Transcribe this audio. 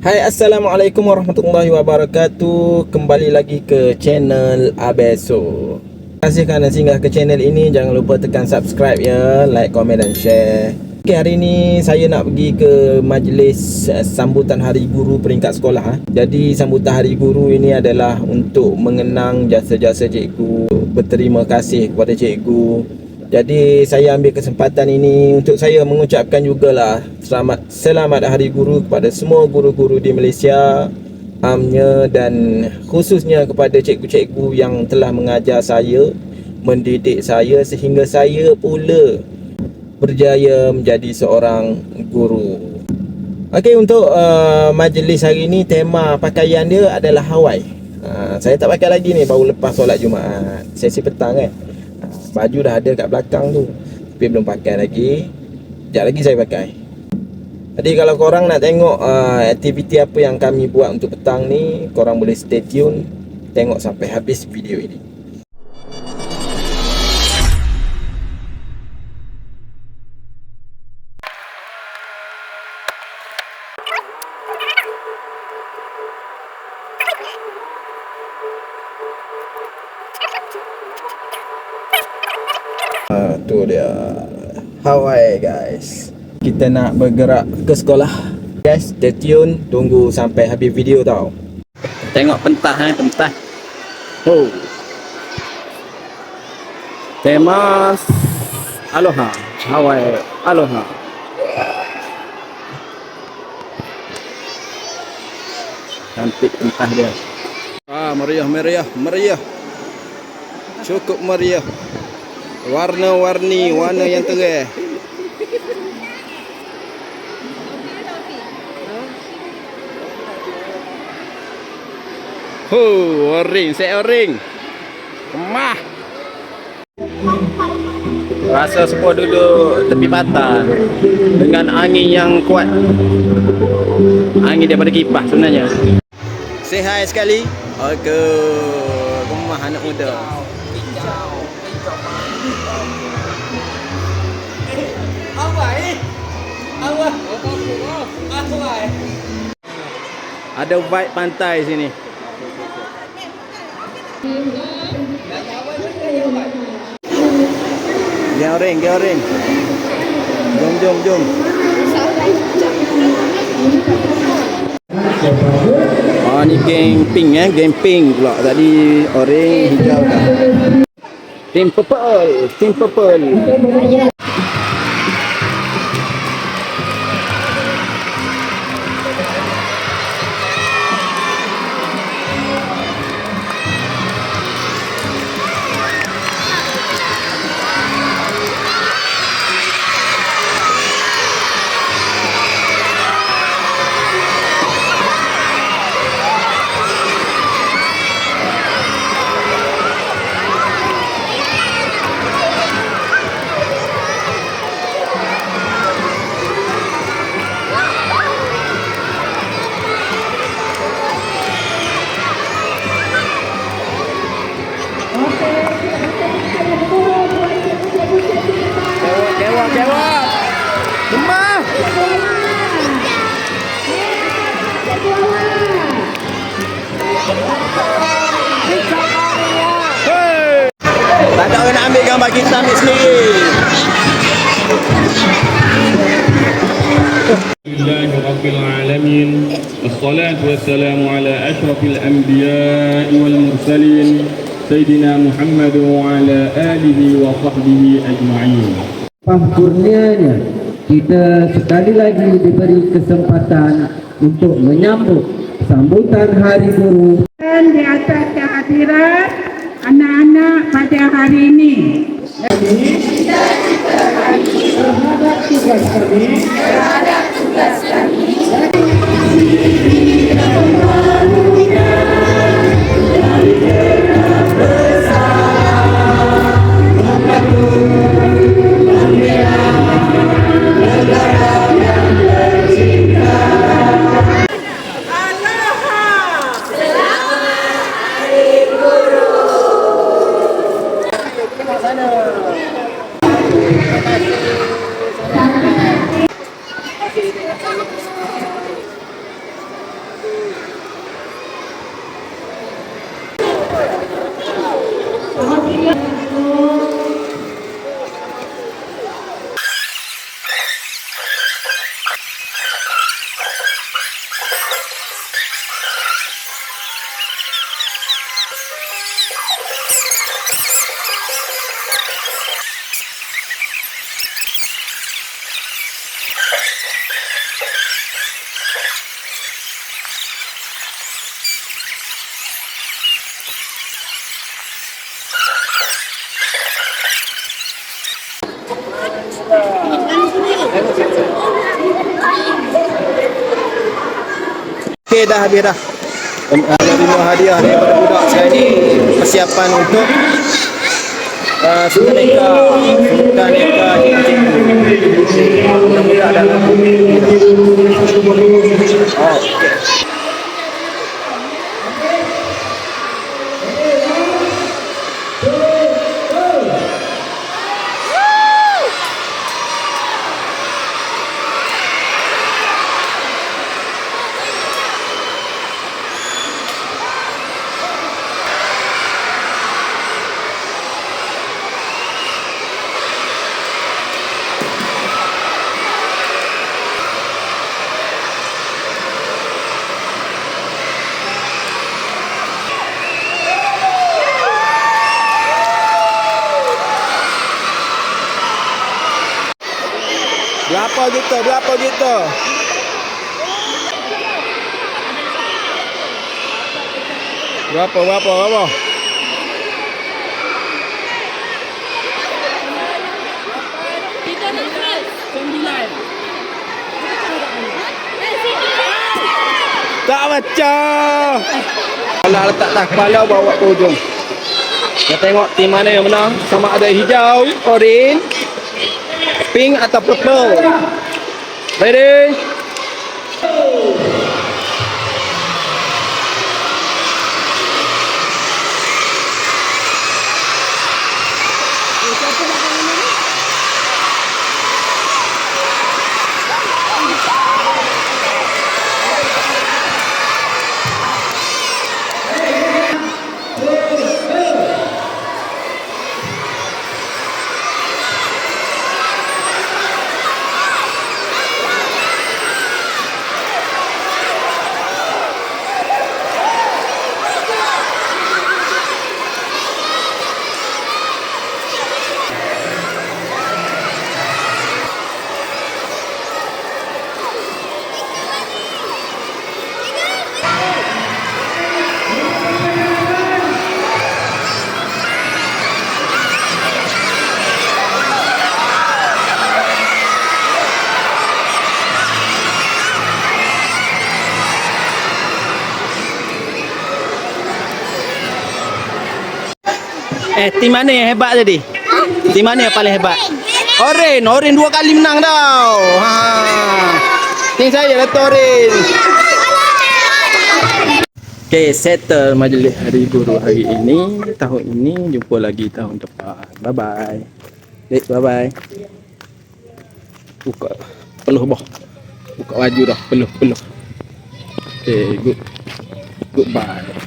Hai, Assalamualaikum warahmatullahi wabarakatuh. Kembali lagi ke channel Abeso. Terima kasih kerana singgah ke channel ini. Jangan lupa tekan subscribe ya, like, komen dan share. Okay, hari ini saya nak pergi ke majlis sambutan Hari Guru peringkat sekolah. Jadi sambutan Hari Guru ini adalah untuk mengenang jasa-jasa cikgu, berterima kasih kepada cikgu. Jadi saya ambil kesempatan ini untuk saya mengucapkan jugalah selamat Hari Guru kepada semua guru-guru di Malaysia amnya, dan khususnya kepada cikgu-cikgu yang telah mengajar saya, mendidik saya sehingga saya pula berjaya menjadi seorang guru. Okey, untuk majlis hari ini tema pakaian dia adalah Hawaii. Saya tak pakai lagi ni, baru lepas solat Jumaat, sesi petang kan. Baju dah ada kat belakang tu, tapi belum pakai lagi. Sekejap lagi saya pakai. Jadi kalau korang nak tengok aktiviti apa yang kami buat untuk petang ni, korang boleh stay tune, tengok sampai habis video ini. Tu dia Hawaii guys. Kita nak bergerak ke sekolah. Guys, stay tune, tunggu sampai habis video tau. Tengok pentas pentas. Oh. Tema Aloha, Hawaii, Aloha. Cantik pentas dia. Meriah. Cukup meriah. Warna-warni, warna yang terang. Oring, set oring. Kemah. Rasa semua duduk tepi pantai dengan angin yang kuat. Angin daripada kipas sebenarnya. Say hi sekali. Kemah anak muda. Ada vibe pantai sini. Georing. Jom. Oh, ni geng pink geng pink pula. Tadi orange, hijau dah. Team purple. Jawab. Kemah. Tak ada orang nak ambil gambar, kita ambil sendiri. Rabbil alamin. Wassalatu wassalamu ala asyrafil anbiya'i wal mursalin Sayyidina Muhammad wa ala alihi wa sahbihi ajma'in. Kurnianya kita sekali lagi diberi kesempatan untuk menyambut sambutan Hari Guru dan di atas kehadiran anak-anak pada hari ini. Terhadap tugas kami. Okey, dah habis dah. Menerima hadiah daripada budak sekarang ni. Persiapan untuk sukan neka cikgu. Budak-budak dalam okey. Berapa juta? Berapa? Tak baca. Kalau letak atas kepala bawa ke ujung. Kita tengok tim mana yang menang. Sama ada hijau, orange, pink atau purple. Ready? Tim mana yang hebat tadi? Tim mana yang paling hebat? Orange 2 kali menang tau. Tim saya Dato' Orange. Okay, settle majlis hari guru hari ini. Tahun ini, jumpa lagi tahun depan. Bye-bye. Bye-bye. Buka peluh boh. Buka baju dah, peluh. Okay, goodbye.